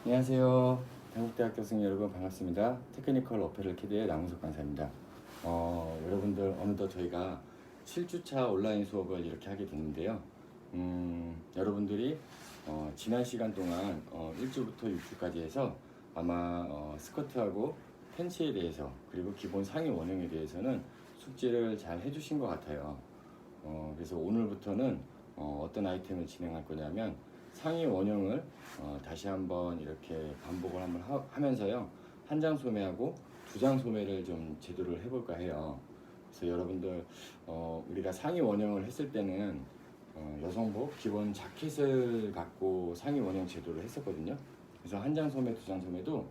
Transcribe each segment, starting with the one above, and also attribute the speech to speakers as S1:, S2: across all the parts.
S1: 안녕하세요. 한국대학교 생 여러분 반갑습니다. 테크니컬 어페럴 키드의 남은석 강사입니다. 여러분들 어느덧 저희가 7주차 온라인 수업을 이렇게 하게 됐는데요. 여러분들이 지난 시간 동안 1주부터 6주까지 해서 아마 스커트하고 팬츠에 대해서 그리고 기본 상의 원형에 대해서는 숙지를 잘 해주신 것 같아요. 그래서 오늘부터는 어떤 아이템을 진행할 거냐면 상의 원형을 다시 한번 이렇게 반복을 한번 하면서요. 한 장 소매하고 두 장 소매를 좀 제도를 해볼까 해요. 그래서 여러분들 우리가 상의 원형을 했을 때는 여성복 기본 자켓을 갖고 상의 원형 제도를 했었거든요. 그래서 한 장 소매, 두 장 소매도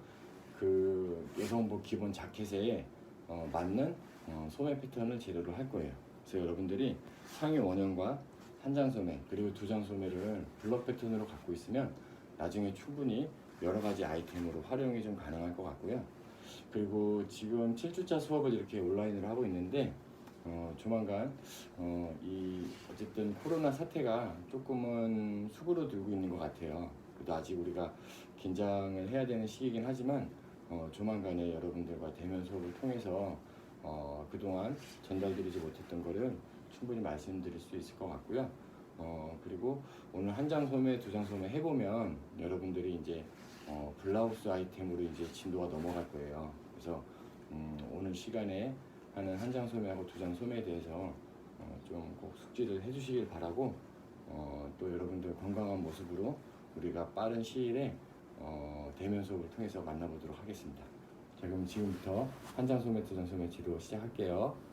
S1: 그 여성복 기본 자켓에 맞는 소매 패턴을 제도를 할 거예요. 그래서 여러분들이 상의 원형과 한 장 소매 그리고 두 장 소매를 블럭 패턴으로 갖고 있으면 나중에 충분히 여러 가지 아이템으로 활용이 좀 가능할 것 같고요. 그리고 지금 7주차 수업을 이렇게 온라인으로 하고 있는데 조만간 이 어쨌든 코로나 사태가 조금은 수그러들고 있는 것 같아요. 그래도 아직 우리가 긴장을 해야 되는 시기이긴 하지만 조만간에 여러분들과 대면 수업을 통해서 그동안 전달드리지 못했던 거를 충분히 말씀드릴 수 있을 것 같고요. 그리고 오늘 한 장 소매, 두 장 소매 해보면 여러분들이 이제 블라우스 아이템으로 이제 진도가 넘어갈 거예요. 그래서 오늘 시간에 하는 한 장 소매하고 두 장 소매에 대해서 좀 꼭 숙지를 해주시길 바라고 또 여러분들 건강한 모습으로 우리가 빠른 시일에 대면 수업을 통해서 만나보도록 하겠습니다. 자, 그럼 지금부터 한 장 소매, 두 장 소매 지도 시작할게요.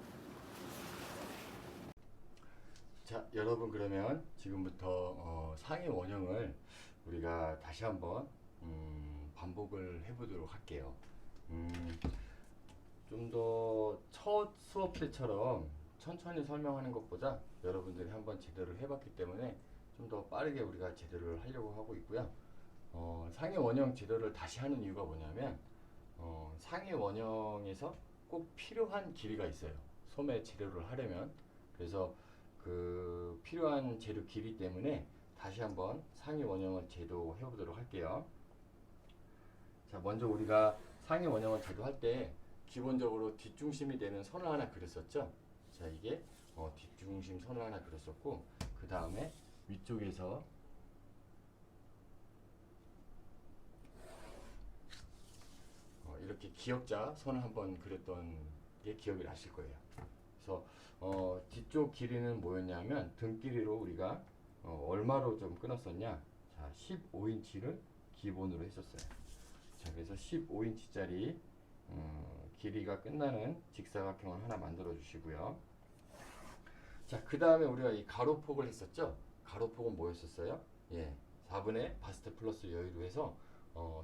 S1: 자, 여러분 그러면 지금부터 상의 원형을 우리가 다시 한번 반복을 해보도록 할게요. 좀 더 첫 수업 때처럼 천천히 설명하는 것보다 여러분들이 한번 제대로 해봤기 때문에 좀 더 빠르게 우리가 제대로를 하려고 하고 있고요. 상의 원형 제도를 다시 하는 이유가 뭐냐면 상의 원형에서 꼭 필요한 길이가 있어요. 소매 재료를 하려면. 그래서 그 필요한 재료 길이 때문에 다시 한번 상의 원형을 제도해 보도록 할게요. 자, 먼저 우리가 상의 원형을 제도할 때 기본적으로 뒷중심이 되는 선을 하나 그렸었죠. 자, 이게 뒷중심 선을 하나 그렸었고, 그 다음에 위쪽에서 이렇게 기역자 선을 한번 그렸던 게 기억이 나실 거예요. 그래서 뒤쪽 길이는 뭐였냐면 등 길이로 우리가 얼마로 좀 끊었었냐? 자, 15인치를 기본으로 했었어요. 자, 그래서 15인치짜리 길이가 끝나는 직사각형을 하나 만들어 주시고요. 자, 그 다음에 우리가 이 가로폭을 했었죠? 가로폭은 뭐였었어요? 예, 4분의 바스트 플러스 여유로 해서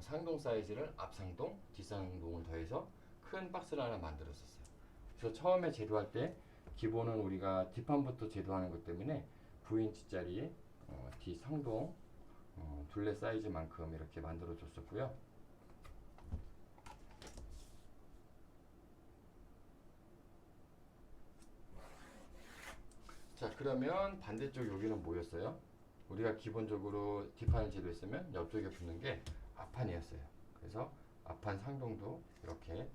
S1: 상동 사이즈를 앞상동, 뒷상동을 더해서 큰 박스를 하나 만들었었어요. 그래서 처음에 제도할 때 기본은 우리가 뒷판부터 제도하는 것 때문에 9인치짜리 뒷상동 둘레 사이즈만큼 이렇게 만들어 줬었고요. 자, 그러면 반대쪽 여기는 뭐였어요? 우리가 기본적으로 뒷판을 제도했으면 옆쪽에 붙는 게 앞판이었어요. 그래서 앞판 상동도 이렇게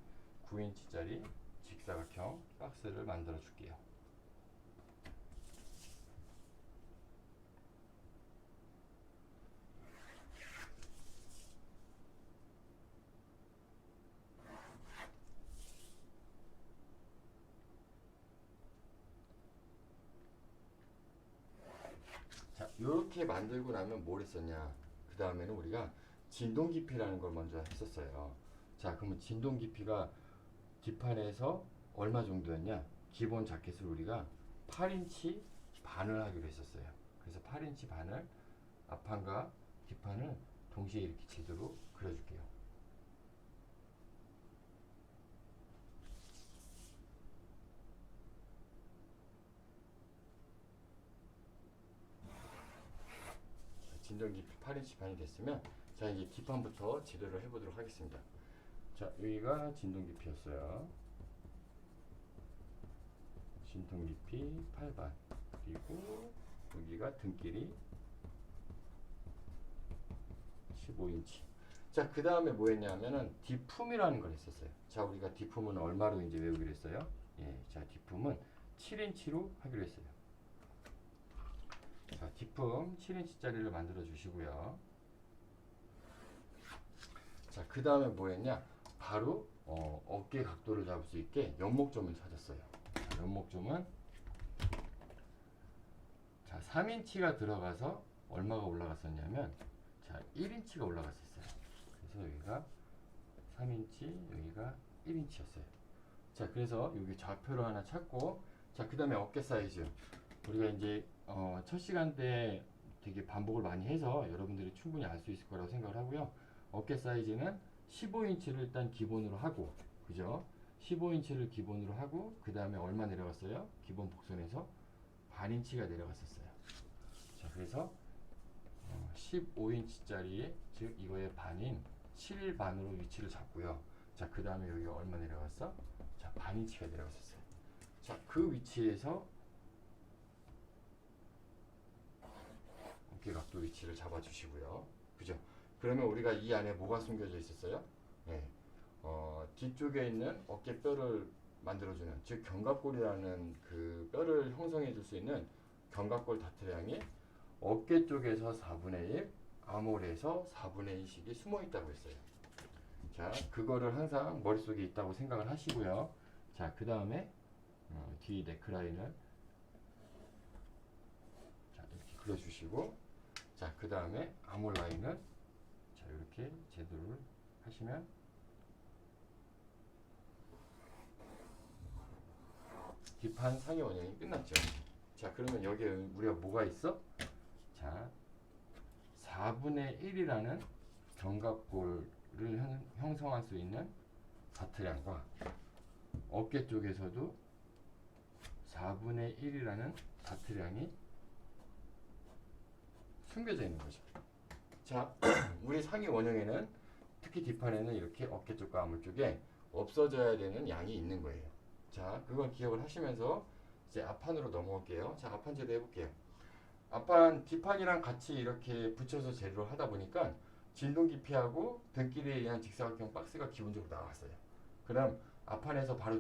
S1: 9인치짜리 직사각형 박스를 만들어 줄게요. 자, 이렇게 만들고 나면 뭘 했었냐? 그 다음에는 우리가 진동 깊이라는 걸 먼저 했었어요. 자, 그러면 진동 깊이가 뒷판에서 얼마 정도였냐? 기본 자켓을 우리가 8인치 반을 하기로 했었어요. 그래서 8인치 반을 앞판과 뒷판을 동시에 이렇게 제대로 그려줄게요. 진동 깊이 8인치 반이 됐으면 자, 이제 뒷판부터 제대로 해보도록 하겠습니다. 자, 여기가 진동 깊이였어요. 진동 깊이 8반 그리고 여기가 등길이 15인치. 자, 그 다음에 뭐 했냐면은 디품이라는 걸 했었어요. 자, 우리가 디품은 얼마로 이제 외우기로 했어요? 예, 자, 디품은 7인치로 하기로 했어요. 자, 디품 7인치짜리를 만들어 주시고요. 자, 그 다음에 뭐 했냐? 바로 어깨 각도를 잡을 수 있게 연목점을 찾았어요. 자, 연목점은 자, 3인치가 들어가서 얼마가 올라갔었냐면 자, 1인치가 올라갔었어요. 그래서 여기가 3인치, 여기가 1인치였어요. 자, 그래서 여기 좌표를 하나 찾고, 자, 그 다음에 어깨 사이즈. 우리가 이제 첫 시간 때 되게 반복을 많이 해서 여러분들이 충분히 알 수 있을 거라고 생각을 하고요. 어깨 사이즈는 15인치를 일단 기본으로 하고, 그죠? 15인치를 기본으로 하고, 그 다음에 얼마 내려갔어요? 기본 복선에서 반 인치가 내려갔었어요. 자, 그래서 15인치짜리, 즉 이거의 반인 7반으로 위치를 잡고요. 자, 그 다음에 여기 얼마 내려갔어? 자, 반 인치가 내려갔었어요. 자, 그 위치에서 어깨 각도 위치를 잡아주시고요. 그죠? 그러면 우리가 이 안에 뭐가 숨겨져 있었어요? 네. 뒤쪽에 있는 어깨뼈를 만들어주는, 즉 견갑골이라는 그 뼈를 형성해 줄 수 있는 견갑골 다트량이 어깨 쪽에서 4분의 1, 아몰에서 4분의 1씩이 숨어 있다고 했어요. 자, 그거를 항상 머릿속에 있다고 생각을 하시고요. 자, 그 다음에 뒤 네크라인을 자, 이렇게 그려주시고, 자, 그 다음에 아몰 라인을 자, 이렇게 제도를 하시면 뒷판 상의 원형이 끝났죠. 자, 그러면 여기에 우리가 뭐가 있어? 자, 4분의 1이라는 견갑골을 형성할 수 있는 다트량과 어깨 쪽에서도 4분의 1이라는 다트량이 숨겨져 있는 거죠. 자, 우리 상의 원형에는 특히 뒷판에는 이렇게 어깨 쪽과 아몰 쪽에 없어져야 되는 양이 있는 거예요. 자, 그걸 기억을 하시면서 이제 앞판으로 넘어올게요. 자, 앞판 제도 해볼게요. 앞판 뒷판이랑 같이 이렇게 붙여서 재료를 하다 보니까 진동 깊이하고 등길에 의한 직사각형 박스가 기본적으로 나왔어요. 그럼 앞판에서 바로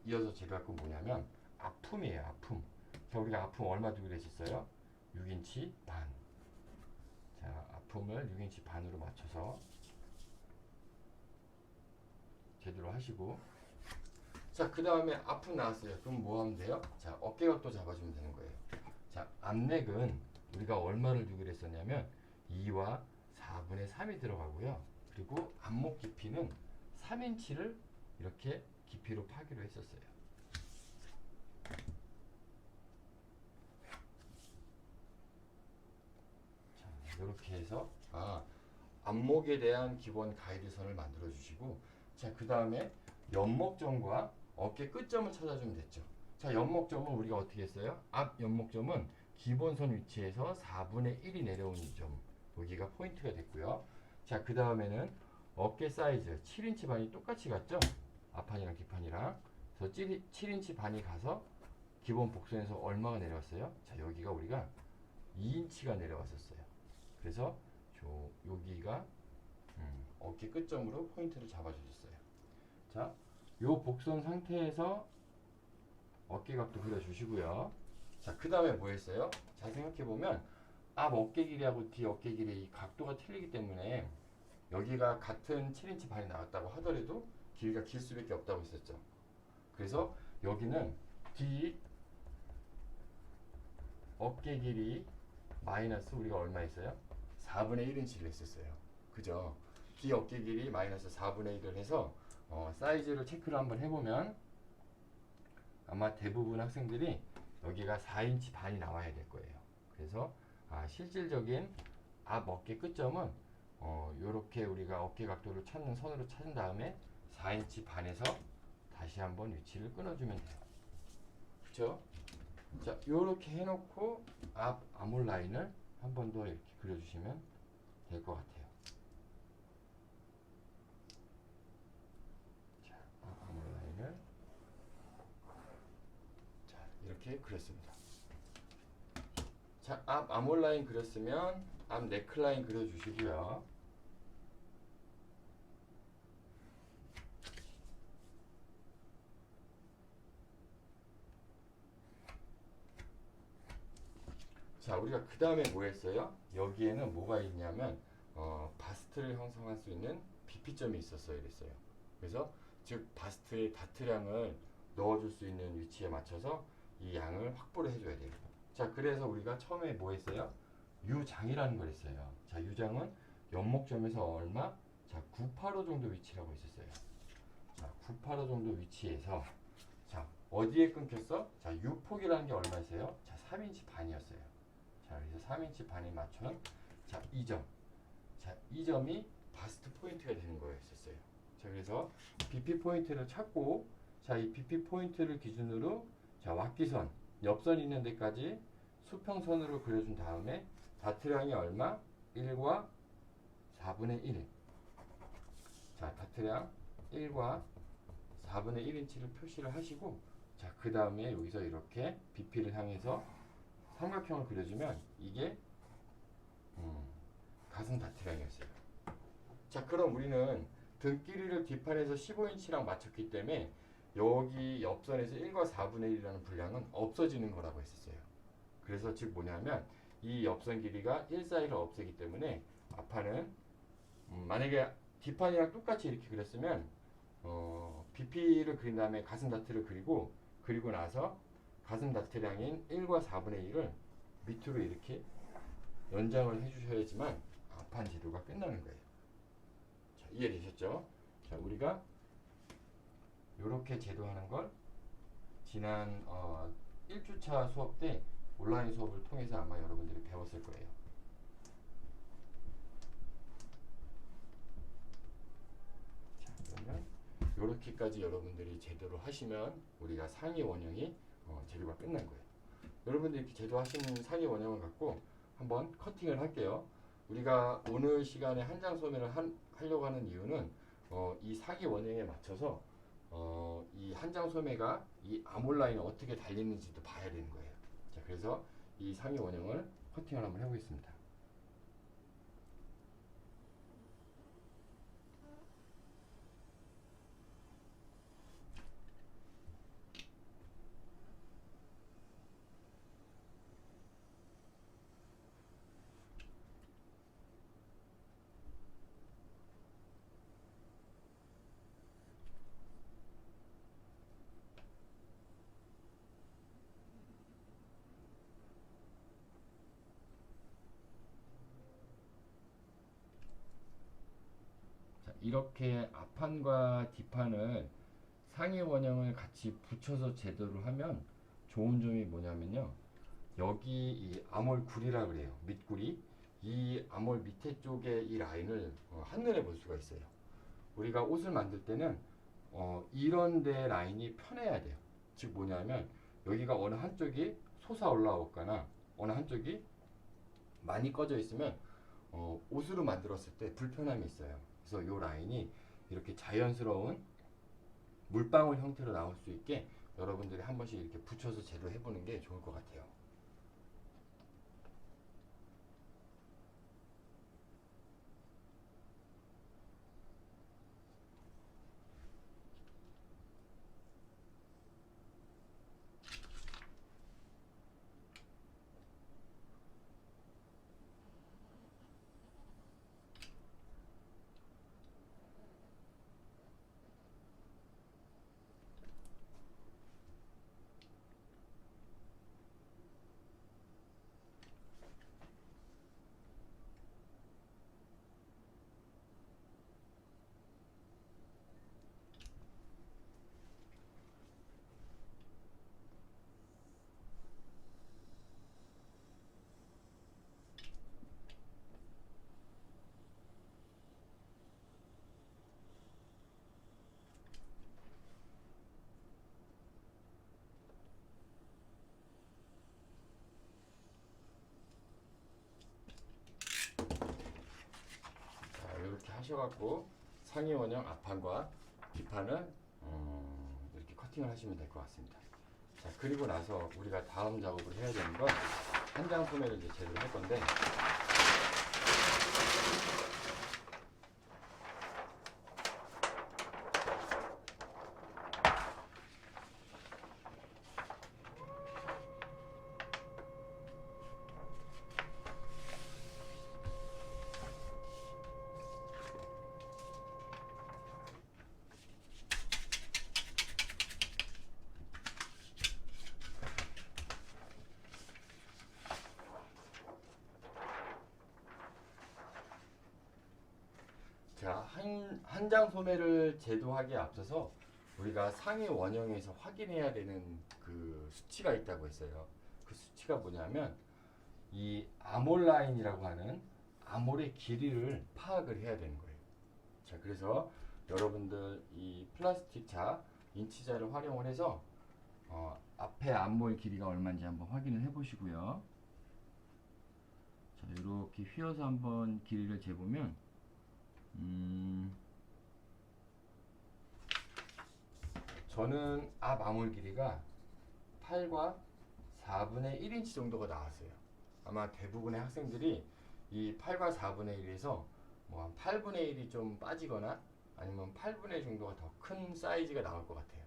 S1: 이어서 제도할 건 뭐냐면 앞품이에요. 앞품. 자, 우리가 앞품 얼마 두기로 했었어요? 6인치 반. 자, 앞품을 6인치 반으로 맞춰서 제대로 하시고, 자, 그 다음에 앞품 나왔어요. 그럼 뭐 하면 돼요? 자, 어깨 각도 잡아주면 되는 거예요. 자, 앞넥은 우리가 얼마를 두기로 했었냐면 2와 4분의 3이 들어가고요. 그리고 앞목 깊이는 3인치를 이렇게 깊이로 파기로 했었어요. 자, 이렇게 해서 앞목에 대한 기본 가이드선을 만들어 주시고, 자, 그 다음에 연목점과 어깨 끝점을 찾아주면 됐죠. 자, 연목점은 우리가 어떻게 했어요? 앞 연목점은 기본선 위치에서 4분의 1이 내려오는 점, 여기가 포인트가 됐고요. 자, 그 다음에는 어깨 사이즈 7인치 반이 똑같이 갔죠? 앞판이랑 뒷판이랑. 그래서 7인치 반이 가서 기본 복선에서 얼마가 내려왔어요? 자, 여기가 우리가 2인치가 내려왔었어요. 그래서 여기가 어깨 끝점으로 포인트를 잡아주셨어요. 자, 요 복선 상태에서 어깨 각도 그려주시고요. 자, 그 다음에 뭐 했어요? 잘 생각해보면 앞 어깨 길이하고 뒤 어깨 길이 이 각도가 틀리기 때문에 여기가 같은 7인치 반이 나왔다고 하더라도 길이가 길 수밖에 없다고 했었죠. 그래서 여기는 뒤 어깨 길이 마이너스 우리가 얼마 했어요? 4분의 1인치를 했었어요. 그죠? 뒤 어깨 길이 마이너스 4분의 1을 해서 사이즈를 체크를 한번 해보면 아마 대부분 학생들이 여기가 4인치 반이 나와야 될 거예요. 그래서 실질적인 앞 어깨 끝점은 요렇게 우리가 어깨 각도를 찾는 선으로 찾은 다음에 4인치 반에서 다시 한번 위치를 끊어주면 돼요. 그쵸? 자, 요렇게 해놓고 앞 아몰 라인을 한 번 더 이렇게 그려주시면 될 것 같아요. 자, 앞 아몰 라인을 자, 이렇게 그렸습니다. 자, 앞 아몰 라인 그렸으면 앞 네클라인 그려주시고요. 자, 우리가 그 다음에 뭐 했어요? 여기에는 뭐가 있냐면 바스트를 형성할 수 있는 BP점이 있었어요. 이랬어요. 그래서 즉 바스트의 다트량을 넣어줄 수 있는 위치에 맞춰서 이 양을 확보를 해줘야 돼요. 자, 그래서 우리가 처음에 뭐 했어요? 유장이라는 걸 했어요. 자, 유장은 연목점에서 얼마? 자, 985 정도 위치라고 있었어요. 자, 985 정도 위치에서 자, 어디에 끊겼어? 자, 유폭이라는 게 얼마였어요? 자, 3인치 반이었어요. 자, 그래서 3인치 반에 맞춘 자, 2점. 자, 이 점이 바스트 포인트가 되는 거였었어요. 자, 그래서 BP 포인트를 찾고 자, 이 BP 포인트를 기준으로 자, 왁기선, 옆선 있는 데까지 수평선으로 그려준 다음에 다트량이 얼마? 1과 4분의 1. 자, 다트량 1과 4분의 1인치를 표시를 하시고 자, 그 다음에 여기서 이렇게 BP를 향해서 삼각형을 그려주면 이게 가슴 다트량이었어요. 자, 그럼 우리는 등 길이를 뒷판에서 15인치랑 맞췄기 때문에 여기 옆선에서 1과 4분의 1이라는 분량은 없어지는 거라고 했었어요. 그래서 즉 뭐냐면 이 옆선 길이가 1 사이를 없애기 때문에 앞판은 만약에 뒷판이랑 똑같이 이렇게 그렸으면 BP를 그린 다음에 가슴 다트를 그리고 나서 가슴 다트량인 1과 4분의 1을 밑으로 이렇게 연장을 해주셔야지만 앞판 제도가 끝나는 거예요. 자, 이해되셨죠? 자, 우리가 이렇게 제도하는 걸 지난 1주차 수업 때 온라인 수업을 통해서 아마 여러분들이 배웠을 거예요. 자, 그러면 이렇게까지 여러분들이 제대로 하시면 우리가 상위 원형이 제도가 끝난 거예요. 여러분들이 이렇게 제도하신 상위 원형을 갖고 한번 커팅을 할게요. 우리가 오늘 시간에 한 장 소매를 하려고 하는 이유는 이 상위 원형에 맞춰서 이 한 장 소매가 이 아몰 라인을 어떻게 달리는지도 봐야 되는 거예요. 자, 그래서 이 상위 원형을 커팅을 한번 해보겠습니다. 자, 이렇게 앞판과 뒷판을 상위 원형을 같이 붙여서 제도를 하면 좋은 점이 뭐냐면요. 여기 이 아몰 굴이라 그래요. 밑굴이. 이 아몰 밑에 쪽에 이 라인을 한눈에 볼 수가 있어요. 우리가 옷을 만들 때는 이런 데 라인이 편해야 돼요. 즉 뭐냐면 여기가 어느 한쪽이 솟아 올라오거나 어느 한쪽이 많이 꺼져 있으면 옷으로 만들었을 때 불편함이 있어요. 그래서 이 라인이 이렇게 자연스러운 물방울 형태로 나올 수 있게 여러분들이 한 번씩 이렇게 붙여서 제도해 보는 게 좋을 것 같아요. 이렇게 하셔갖고 상위 원형 앞판과 뒷판을 이렇게 커팅을 하시면 될 것 같습니다. 자, 그리고 나서 우리가 다음 작업을 해야 되는 건 한 장 소매를 이제 제대로 할 건데 자, 한 장 소매를 제도하기에 앞서서 우리가 상의 원형에서 확인해야 되는 그 수치가 있다고 했어요. 그 수치가 뭐냐면 이 아몰 라인이라고 하는 아몰의 길이를 파악을 해야 되는 거예요. 자, 그래서 여러분들 이 플라스틱 자, 인치자를 활용을 해서 앞에 암몰 길이가 얼마인지 한번 확인을 해 보시고요. 자, 이렇게 휘어서 한번 길이를 재보면 저는 앞 암홀 길이가 8과 4분의 1인치 정도가 나왔어요. 아마 대부분의 학생들이 이 8과 4분의 1에서 뭐 한 8분의 1이 좀 빠지거나 아니면 8분의 1 정도가 더 큰 사이즈가 나올 것 같아요.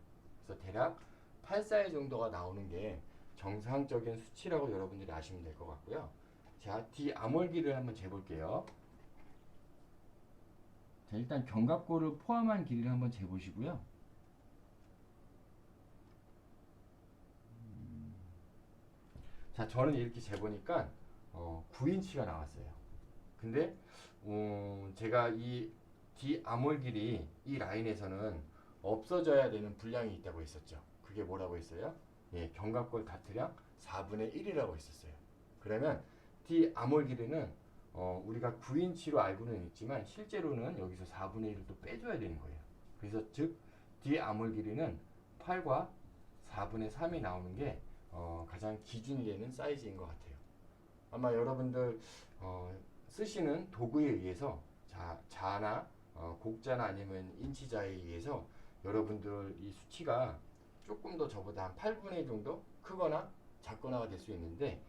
S1: 그래서 대략 8 사이즈 정도가 나오는 게 정상적인 수치라고 여러분들이 아시면 될 것 같고요. 자, D 암홀 길이를 한번 재볼게요. 자, 일단 견갑골을 포함한 길이를 한번 재보시고요. 자, 저는 이렇게 재보니까 9인치가 나왔어요. 근데 제가 이 D 암홀 길이 이 라인에서는 없어져야 되는 분량이 있다고 했었죠. 그게 뭐라고 했어요? 예, 견갑골 다트량 4분의 1이라고 했었어요. 그러면 D 암홀 길이는 우리가 9인치로 알고는 있지만 실제로는 여기서 4분의 1을 또 빼줘야 되는 거예요. 그래서 즉 D 암홀 길이는 8과 4분의 3이 나오는 게 가장 기준이 되는 사이즈인 것 같아요. 아마 여러분들 쓰시는 도구에 의해서 자나 곡자나 아니면 인치자에 의해서 여러분들 이 수치가 조금 더 저보다 한 8분의 1 정도 크거나 작거나가 될 수 있는데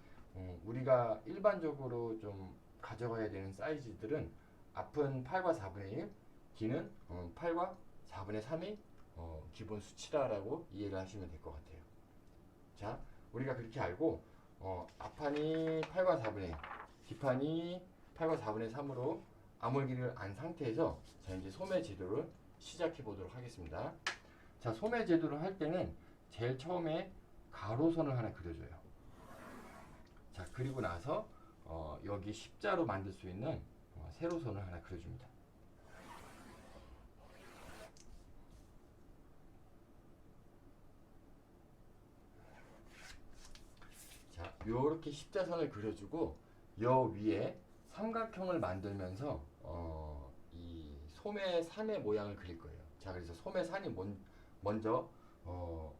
S1: 우리가 일반적으로 좀 가져가야 되는 사이즈들은 앞은 8과 4분의 1, 뒤는 8과 4분의 3이 기본 수치라고 이해를 하시면 될 것 같아요. 자, 우리가 그렇게 알고 앞판이 8과 4분의 1, 뒷판이 8과 4분의 3으로 암홀 길이를 안 상태에서 자, 이제 소매 제도를 시작해 보도록 하겠습니다. 자, 소매 제도를 할 때는 제일 처음에 가로선을 하나 그려줘요. 자, 그리고 나서 여기 십자로 만들 수 있는 세로선을 하나 그려줍니다. 자, 요렇게 십자선을 그려주고 여 위에 삼각형을 만들면서 이 소매산의 모양을 그릴 거예요. 자, 그래서 소매산이 먼저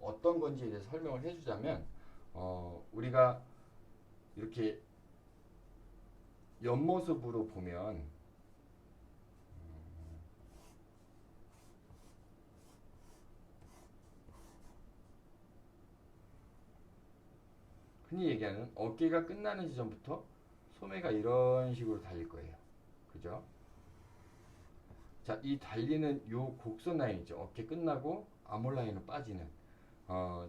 S1: 어떤 건지에 대해서 설명을 해주자면 우리가 이렇게 옆모습으로 보면 흔히 얘기하는 어깨가 끝나는 지점부터 소매가 이런 식으로 달릴 거예요. 그죠? 자, 이 달리는 요 곡선 라인 있죠. 어깨 끝나고 아몰 라인으로 빠지는.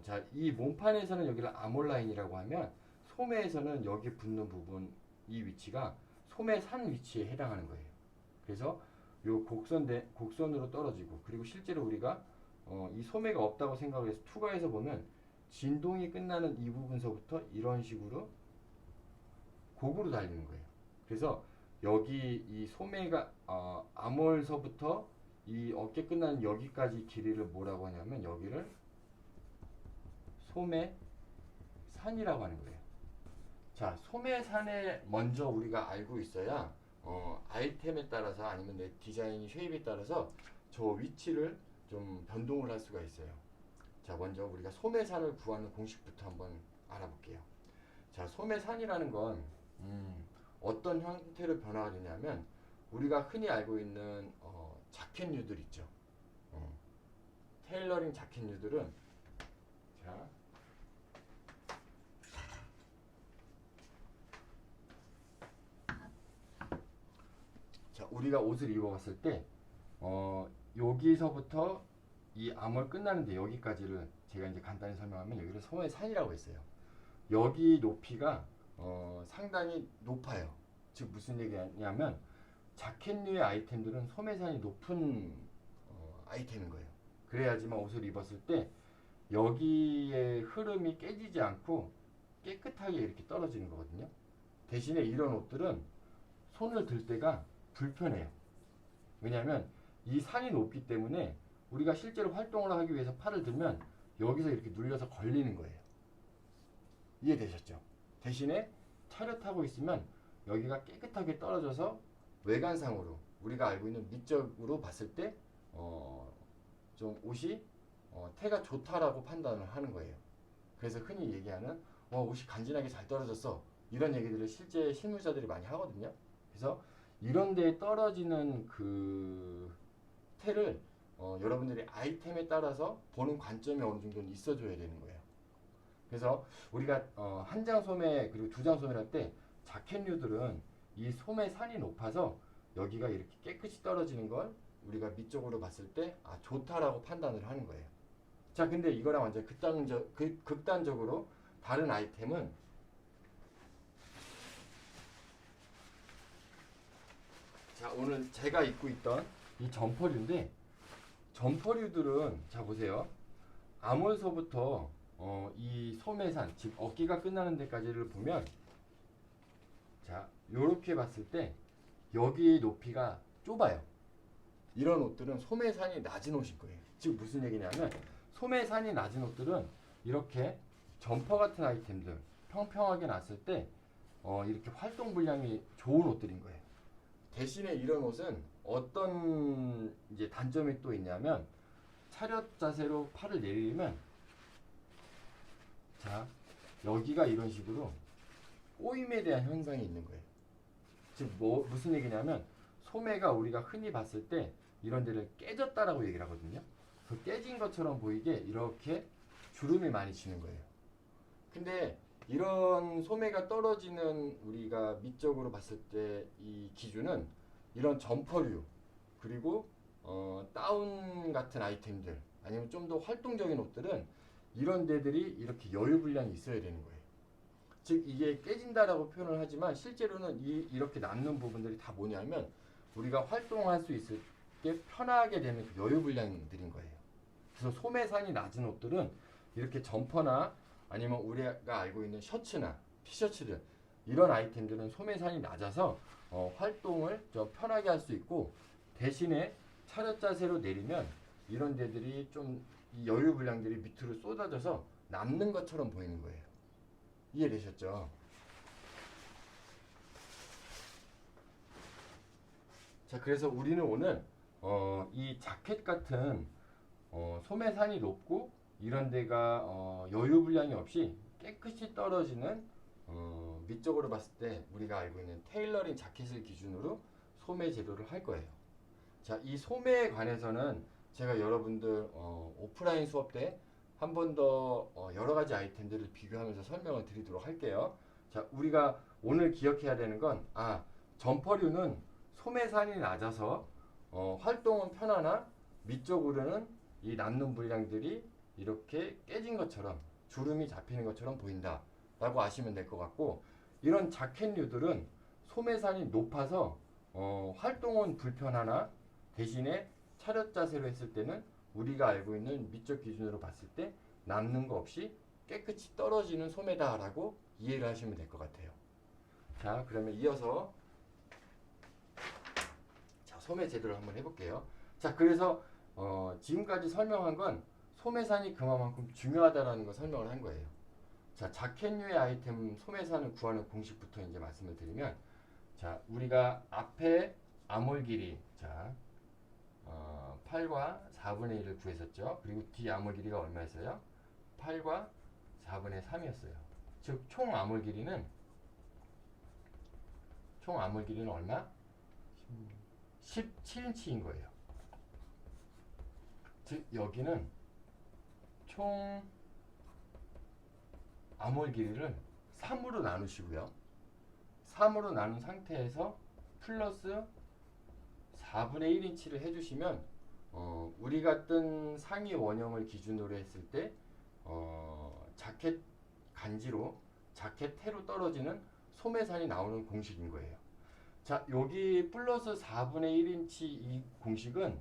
S1: 자, 이 몸판에서는 여기를 아몰 라인이라고 하면 소매에서는 여기 붙는 부분 이 위치가 소매산 위치에 해당하는 거예요. 그래서 요 곡선으로 떨어지고 그리고 실제로 우리가 이 소매가 없다고 생각을 해서 투과해서 보면 진동이 끝나는 이 부분서부터 이런 식으로 곡으로 달리는 거예요. 그래서 여기 이 소매가 암홀서부터 이 어깨 끝나는 여기까지 길이를 뭐라고 하냐면 여기를 소매산이라고 하는 거예요. 자, 소매산에 먼저 우리가 알고 있어야 아이템에 따라서 아니면 내 디자인 쉐입에 따라서 저 위치를 좀 변동을 할 수가 있어요. 자, 먼저 우리가 소매산을 구하는 공식부터 한번 알아볼게요. 자, 소매산이라는 건 어떤 형태로 변화가 되냐면 우리가 흔히 알고 있는 자켓류들 있죠. 테일러링 자켓류들은 자, 우리가 옷을 입어봤을 때 여기서부터 이 암홀 끝나는데 여기까지를 제가 이제 간단히 설명하면 여기를 소매산이라고 했어요. 여기 높이가 상당히 높아요. 즉 무슨 얘기냐면 자켓류의 아이템들은 소매산이 높은 아이템인 거예요. 그래야지만 옷을 입었을 때 여기에 흐름이 깨지지 않고 깨끗하게 이렇게 떨어지는 거거든요. 대신에 이런 옷들은 손을 들 때가 불편해요. 왜냐하면 이 산이 높기 때문에 우리가 실제로 활동을 하기 위해서 팔을 들면 여기서 이렇게 눌려서 걸리는 거예요. 이해되셨죠? 대신에 차렷하고 있으면 여기가 깨끗하게 떨어져서 외관상으로 우리가 알고 있는 미적으로 봤을 때 좀 옷이 태가 좋다라고 판단을 하는 거예요. 그래서 흔히 얘기하는 옷이 간지나게 잘 떨어졌어, 이런 얘기들을 실제 실무자들이 많이 하거든요. 그래서 이런 데에 떨어지는 그 태를 여러분들이 아이템에 따라서 보는 관점이 어느 정도는 있어줘야 되는 거예요. 그래서 우리가 한 장 소매 그리고 두 장 소매를 할 때 자켓류들은 이 소매 산이 높아서 여기가 이렇게 깨끗이 떨어지는 걸 우리가 밑쪽으로 봤을 때 좋다라고 판단을 하는 거예요. 자, 근데 이거랑 완전 극단적으로 다른 아이템은 자, 오늘 제가 입고 있던 이 점퍼류인데, 점퍼류들은 자 보세요. 암홀서부터 이 소매산, 즉 어깨가 끝나는 데까지를 보면 자, 요렇게 봤을 때 여기 높이가 좁아요. 이런 옷들은 소매산이 낮은 옷일 거예요. 즉 무슨 얘기냐면 소매산이 낮은 옷들은 이렇게 점퍼 같은 아이템들 평평하게 놨을 때 이렇게 활동 분량이 좋은 옷들인 거예요. 대신에 이런 옷은 어떤 이제 단점이 또 있냐면 차렷 자세로 팔을 내리면 자, 여기가 이런 식으로 꼬임에 대한 현상이 있는 거예요. 즉 무슨 얘기냐면 소매가 우리가 흔히 봤을 때 이런 데를 깨졌다라고 얘기를 하거든요. 그 깨진 것처럼 보이게 이렇게 주름이 많이 지는 거예요. 근데 이런 소매가 떨어지는 우리가 밑적으로 봤을 때 이 기준은 이런 점퍼류 그리고 다운 같은 아이템들 아니면 좀 더 활동적인 옷들은 이런 데들이 이렇게 여유 분량이 있어야 되는 거예요. 즉 이게 깨진다라고 표현을 하지만 실제로는 이렇게 남는 부분들이 다 뭐냐면 우리가 활동할 수 있을 게 편하게 되는 그 여유 분량들인 거예요. 그래서 소매산이 낮은 옷들은 이렇게 점퍼나 아니면 우리가 알고 있는 셔츠나 티셔츠들 이런 아이템들은 소매산이 낮아서 활동을 좀 편하게 할 수 있고, 대신에 차렷 자세로 내리면 이런 데들이 좀 이 여유 분량들이 밑으로 쏟아져서 남는 것처럼 보이는 거예요. 이해되셨죠? 자, 그래서 우리는 오늘 이 자켓 같은 소매산이 높고 이런 데가 여유 분량이 없이 깨끗이 떨어지는 밑쪽으로 봤을 때 우리가 알고 있는 테일러링 자켓을 기준으로 소매 제도를 할 거예요. 자, 이 소매에 관해서는 제가 여러분들 오프라인 수업 때 한 번 더 여러 가지 아이템들을 비교하면서 설명을 드리도록 할게요. 자, 우리가 오늘 기억해야 되는 건 점퍼류는 소매산이 낮아서 활동은 편하나 밑쪽으로는 이 남는 분량들이 이렇게 깨진 것처럼 주름이 잡히는 것처럼 보인다 라고 아시면 될 것 같고, 이런 자켓류들은 소매산이 높아서 활동은 불편하나 대신에 차렷 자세로 했을 때는 우리가 알고 있는 밑적 기준으로 봤을 때 남는 거 없이 깨끗이 떨어지는 소매다라고 이해를 하시면 될 것 같아요. 자, 그러면 이어서 소매 제도를 한번 해볼게요. 자, 그래서 지금까지 설명한 건 소매산이 그만큼 중요하다라는 거 설명을 한 거예요. 자, 자켓류의 아이템 소매산을 구하는 공식부터 이제 말씀을 드리면, 자, 우리가 앞에 암홀 길이, 자, 8과 4분의 1을 구했었죠. 그리고 뒤 암홀 길이가 얼마였어요? 8과 4분의 3이었어요. 즉, 총 암홀 길이는 얼마? 17인치인 거예요. 즉, 여기는 총 암홀 길이를 3으로 나누시고요. 3으로 나눈 상태에서 플러스 4분의 1인치를 해주시면 우리가 뜬 상의 원형을 기준으로 했을 때 자켓 간지로 자켓 태로 떨어지는 소매산이 나오는 공식인 거예요. 자, 여기 플러스 4분의 1인치 이 공식은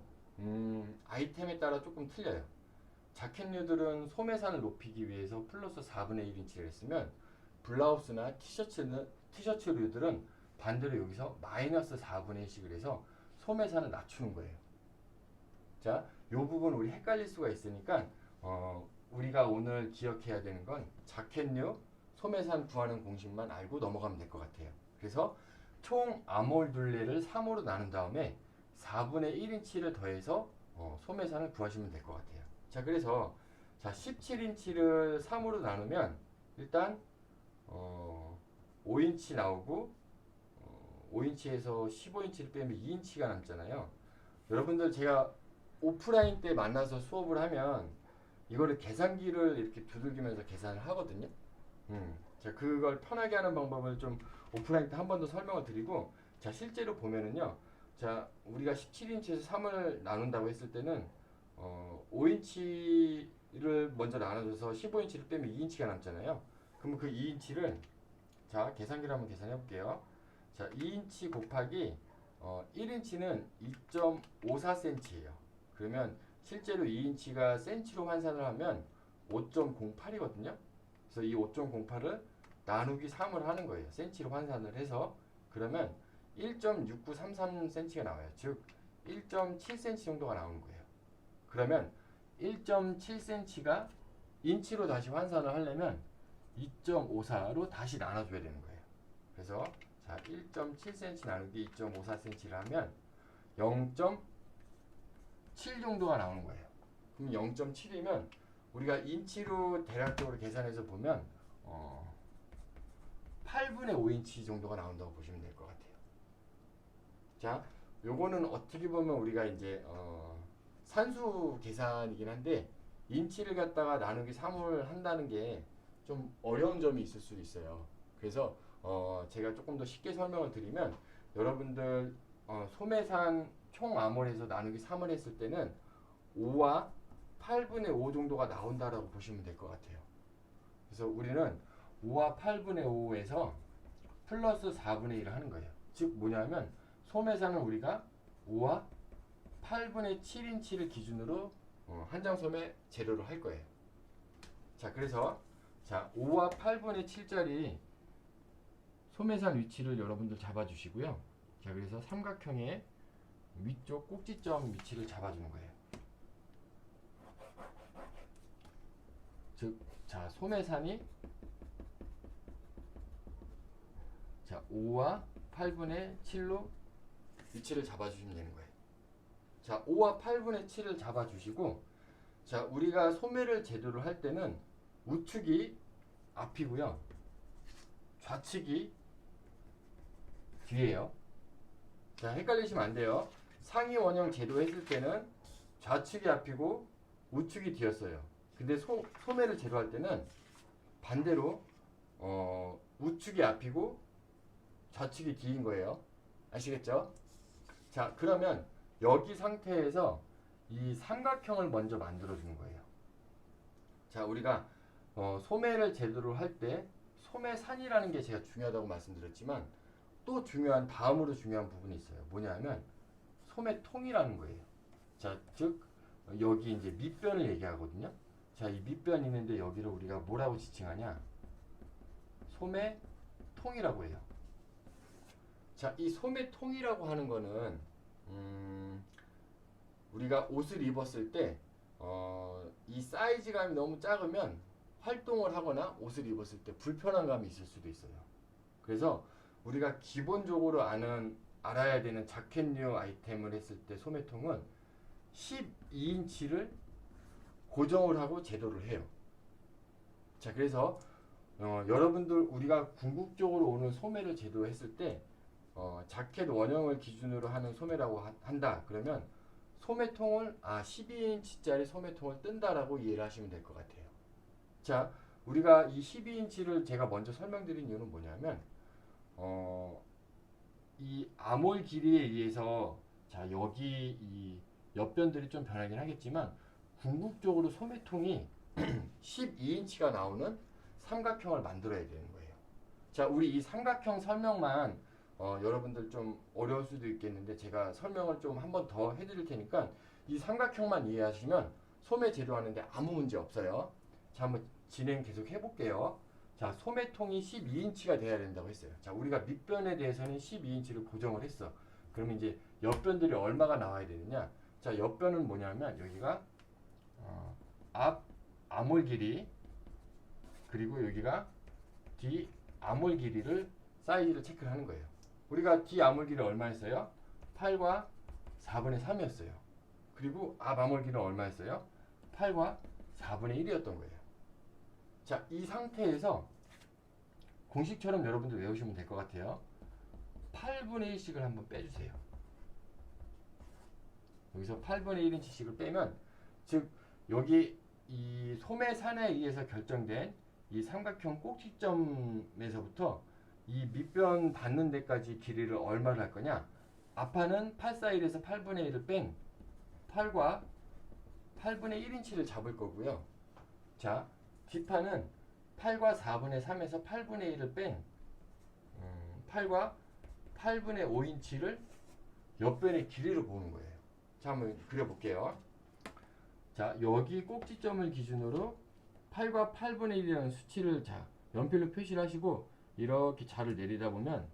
S1: 아이템에 따라 조금 틀려요. 자켓류들은 소매산을 높이기 위해서 플러스 4분의 1인치를 했으면 블라우스나 티셔츠류들은 반대로 여기서 마이너스 4분의 1씩을 해서 소매산을 낮추는 거예요. 자, 요 부분 우리 헷갈릴 수가 있으니까 우리가 오늘 기억해야 되는 건 자켓류 소매산 구하는 공식만 알고 넘어가면 될 것 같아요. 그래서 총 아몰 둘레를 3호로 나눈 다음에 4분의 1인치를 더해서 소매산을 구하시면 될 것 같아요. 자, 그래서 자 17인치를 3호로 나누면 일단 5인치 나오고 5인치에서 15인치를 빼면 2인치가 남잖아요. 여러분들 제가 오프라인 때 만나서 수업을 하면 이거를 계산기를 이렇게 두들기면서 계산을 하거든요. 자, 그걸 편하게 하는 방법을 좀 오프라인 때 한 번 더 설명을 드리고, 자, 실제로 보면은요. 자, 우리가 17인치에서 3을 나눈다고 했을 때는 5인치를 먼저 나눠줘서 15인치를 빼면 2인치가 남잖아요. 그럼 그 2인치를 자, 계산기로 한번 계산해 볼게요. 자, 2인치 곱하기 1인치는 2.54cm예요. 그러면 실제로 2인치가 센치로換算을 하면 5.08이거든요. 그래서 이 5.08을 나누기 3을 하는 거예요. 센치로 환산을 해서. 그러면 1.6933cm가 나와요. 즉 1.7cm 정도가 나오는 거예요. 그러면 1.7cm가 인치로 다시 환산을 하려면 2.54로 다시 나눠줘야 되는 거예요. 그래서 자 1.7cm 나누기 2.54cm를 하면 0.7 정도가 나오는 거예요. 그럼 0.7이면 우리가 인치로 대략적으로 계산해서 보면 8분의 5인치 정도가 나온다고 보시면 될 것 같아요. 자, 요거는 어떻게 보면 우리가 이제 산수 계산이긴 한데 인치를 갖다가 나누기 3을 한다는 게 좀 어려운 점이 있을 수도 있어요. 그래서 제가 조금 더 쉽게 설명을 드리면 여러분들 소매산 총 아몰에서 나누기 3을 했을 때는 5와 8분의 5 정도가 나온다라고 보시면 될 것 같아요. 그래서 우리는 5와 8분의 5에서 플러스 4분의 1을 하는 거예요. 즉 뭐냐면 소매산은 우리가 5와 8분의 7인치를 기준으로 한 장 소매 재료를 할 거예요. 자, 그래서 자 5와 8분의 7짜리 소매산 위치를 여러분들 잡아주시고요. 자, 그래서 삼각형의 위쪽 꼭지점 위치를 잡아주는 거예요. 즉, 자 소매산이 자 5와 8분의 7로 위치를 잡아주시면 되는 거예요. 자 5와 8분의 7을 잡아주시고, 자 우리가 소매를 제도를 할 때는 우측이 앞이고요, 좌측이 뒤에요. 자, 헷갈리시면 안 돼요. 상위 원형 제도 했을 때는 좌측이 앞이고 우측이 뒤였어요. 근데 소매를 제도할 때는 반대로 우측이 앞이고 좌측이 뒤인 거예요. 아시겠죠? 자, 그러면 여기 상태에서 이 삼각형을 먼저 만들어 주는 거예요. 자, 우리가 소매를 제도로 할 때 소매산이라는 게 제가 중요하다고 말씀드렸지만 또 다음으로 중요한 부분이 있어요. 뭐냐면 소매통이라는 거예요. 자, 즉 여기 이제 밑변을 얘기하거든요. 자, 이 밑변이 있는데 여기를 우리가 뭐라고 지칭하냐? 소매통이라고 해요. 자, 이 소매통이라고 하는 거는 우리가 옷을 입었을 때 이 사이즈감이 너무 작으면 활동을 하거나 옷을 입었을 때 불편한 감이 있을 수도 있어요. 그래서 우리가 기본적으로 알아야 되는 자켓류 아이템을 했을 때 소매통은 12인치를 고정을 하고 제도를 해요. 자, 그래서 여러분들 우리가 궁극적으로 오늘 소매를 제도했을 때 자켓 원형을 기준으로 하는 소매라고 한다. 그러면 소매통을 12인치짜리 소매통을 뜬다라고 이해를 하시면 될 것 같아요. 자, 우리가 이 12인치를 제가 먼저 설명드린 이유는 뭐냐면 이 아몰 길이에 의해서 자 여기 이 옆변들이 좀 변하긴 하겠지만 궁극적으로 소매통이 12인치가 나오는 삼각형을 만들어야 되는 거예요. 자, 우리 이 삼각형 설명만 여러분들 좀 어려울 수도 있겠는데 제가 설명을 좀 한 번 더 해드릴 테니까 이 삼각형만 이해하시면 소매 제도하는데 아무 문제 없어요. 자, 한번 진행 계속 해볼게요. 자, 소매통이 12인치가 돼야 된다고 했어요. 자, 우리가 밑변에 대해서는 12인치를 고정을 했어. 그러면 이제 옆변들이 얼마가 나와야 되느냐. 자, 옆변은 뭐냐면 여기가 앞 암홀 길이 그리고 여기가 뒤 암홀 길이를 사이즈를 체크를 하는 거예요. 우리가 뒤 암홀 길이 얼마였어요? 8과 4분의 3이었어요. 그리고 앞 암홀 길이는 얼마였어요? 8과 4분의 1이었던 거예요. 자, 이 상태에서 공식처럼 여러분들 외우시면 될 것 같아요. 8분의 1씩을 한번 빼주세요. 여기서 8분의 1인치씩을 빼면, 즉 여기 이 소매산에 의해서 결정된 이 삼각형 꼭지점에서부터 이 밑변 닿는 데까지 길이를 얼마를 할 거냐? 앞판은 8 사이에서 8분의 1을 뺀 8과 8분의 1인치를 잡을 거고요. 자, 뒷판은 8과 4분의 3에서 8분의 1을 뺀 8과 8분의 5인치를 옆변의 길이로 보는 거예요. 자, 한번 그려볼게요. 자, 여기 꼭지점을 기준으로 8과 8분의 1이라는 수치를 자, 연필로 표시를 하시고 이렇게 자를 내리다 보면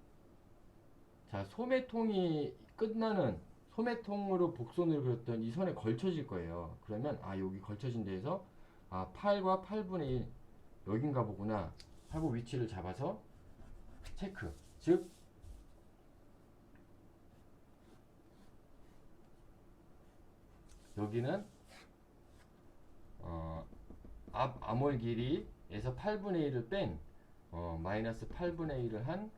S1: 자, 소매통이 끝나는 소매통으로 복선으로 그렸던 이 선에 걸쳐질 거예요. 그러면 여기 걸쳐진 데에서 8과 8분의 1 여긴가 보구나 하고 위치를 잡아서 체크. 즉 여기는 앞 암홀 길이에서 8분의 1을 뺀 마이너스 8분의 1을 한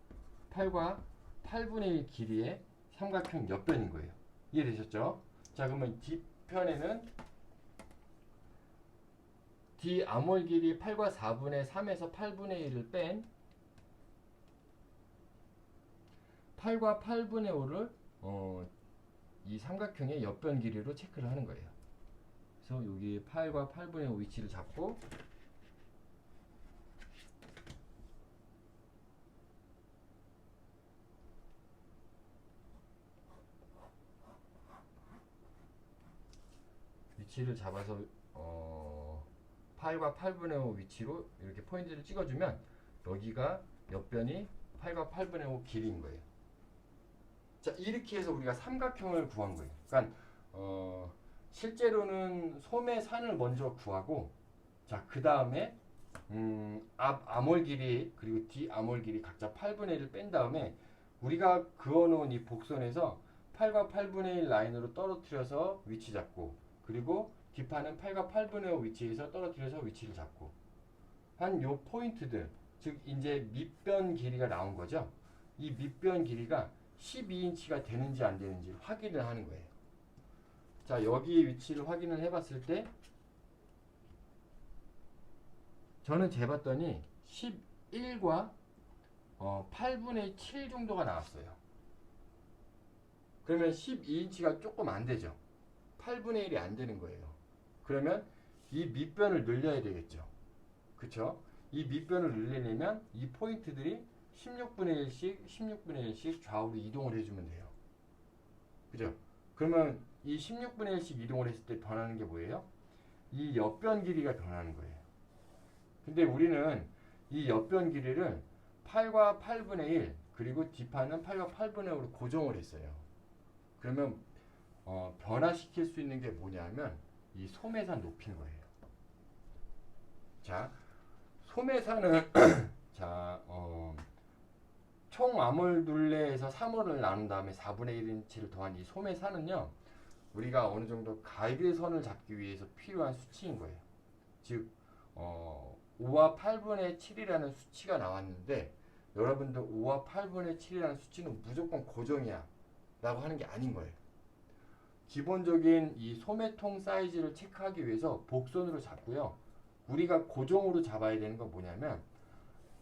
S1: 8과 8분의 1 길이의 삼각형 옆변인 거예요. 이해되셨죠? 자, 그러면 뒷편에는 뒤 암홀 길이 8과 4분의 3에서 8분의 1을 뺀 8과 8분의 5를 이 삼각형의 옆변 길이로 체크를 하는 거예요. 그래서 여기 8과 8분의 5 위치를 잡고 위치를 잡아서 8과 8분의 5 위치로 이렇게 포인트를 찍어주면 여기가 옆변이 8과 8분의 5 길이인 거예요. 자, 이렇게 해서 우리가 삼각형을 구한 거예요. 그러니까 실제로는 소매산을 먼저 구하고 자, 그 다음에 앞 암홀 길이 그리고 뒤 암홀 길이 각자 8분의 1을 뺀 다음에 우리가 그어놓은 이 복선에서 8과 8분의 1 라인으로 떨어뜨려서 위치 잡고 그리고 뒷판은 8과 8분의 5 위치에서 떨어뜨려서 위치를 잡고 한 요 포인트들, 즉 이제 밑변 길이가 나온 거죠. 이 밑변 길이가 12인치가 되는지 안 되는지 확인을 하는 거예요. 자, 여기 위치를 확인을 해봤을 때 저는 재봤더니 11과 8분의 7 정도가 나왔어요. 그러면 12인치가 조금 안 되죠. 8분의 1이 안 되는 거예요. 그러면 이 밑변을 늘려야 되겠죠. 그쵸? 이 밑변을 늘리려면 이 포인트들이 16분의 1씩 16분의 1씩 좌우로 이동을 해주면 돼요. 그죠? 그러면 이 16분의 1씩 이동을 했을 때 변하는 게 뭐예요? 이 옆변 길이가 변하는 거예요. 근데 우리는 이 옆변 길이를 8과 8분의 1 그리고 뒷판은 8과 8분의 5로 고정을 했어요. 그러면 변화시킬 수 있는 게 뭐냐면 이 소매산 높이인 거예요. 자, 소매산은 자, 총 암홀 둘레에서 3홀을 나눈 다음에 4분의 1인치를 더한 이 소매산은요, 우리가 어느 정도 가이드선을 잡기 위해서 필요한 수치인 거예요. 즉 5와 8분의 7이라는 수치가 나왔는데 여러분들 5와 8분의 7이라는 수치는 무조건 고정이야 라고 하는 게 아닌 거예요. 기본적인 이 소매통 사이즈를 체크하기 위해서 복선으로 잡고요. 우리가 고정으로 잡아야 되는 건 뭐냐면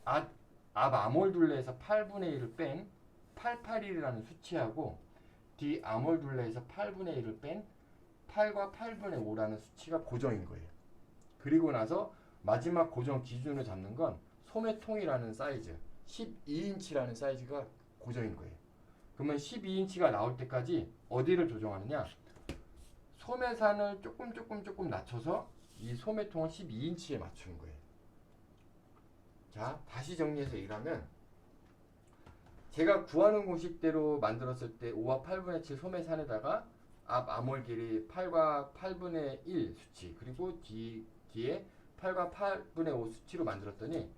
S1: 앞 암홀 둘레에서 8분의 1을 뺀 881이라는 수치하고 뒤 암홀 둘레에서 8분의 1을 뺀 8과 8분의 5라는 수치가 고정인 거예요. 그리고 나서 마지막 고정 기준으로 잡는 건 소매통이라는 사이즈 12인치라는 사이즈가 고정인 거예요. 그러면 12인치가 나올 때까지 어디를 조정하느냐? 소매산을 조금 낮춰서 이 소매통을 12인치에 맞추는 거예요. 자, 다시 정리해서 일하면 제가 구하는 공식대로 만들었을 때 5와 8분의 7 소매산에다가 앞 암홀 길이 8과 8분의 1 수치 그리고 뒤에 8과 8분의 5 수치로 만들었더니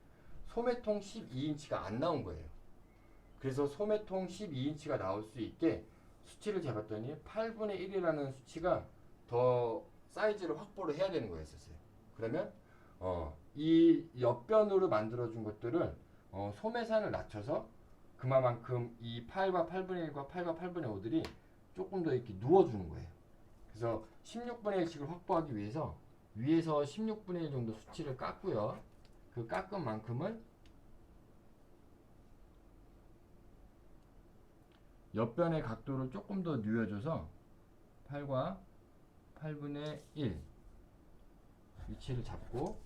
S1: 소매통 12인치가 안 나온 거예요. 그래서 소매통 12인치가 나올 수 있게 수치를 재봤더니 8분의 1이라는 수치가 더 사이즈를 확보를 해야 되는 거였었어요. 그러면 이 옆변으로 만들어준 것들을 소매산을 낮춰서 그만큼 이 8과 8분의 1과 8과 8분의 5들이 조금 더 이렇게 누워주는 거예요. 그래서 16분의 1씩을 확보하기 위해서 위에서 16분의 1 정도 수치를 깎고요. 그 깎은 만큼을 옆변의 각도를 조금 더 누워줘서 8과 8분의 1 위치를 잡고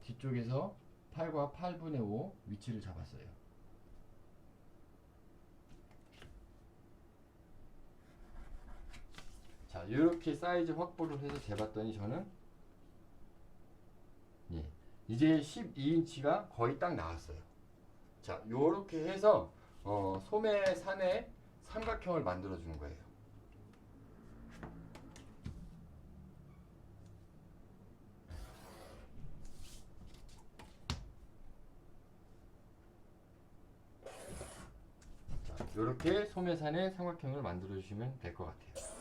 S1: 뒤쪽에서 8과 8분의 5 위치를 잡았어요. 자, 이렇게 사이즈 확보를 해서 재봤더니 저는 이제 12인치가 거의 딱 나왔어요. 자, 요렇게 해서 소매산에 삼각형을 만들어 주는 거예요. 자, 요렇게 소매산에 삼각형을 만들어 주시면 될 것 같아요.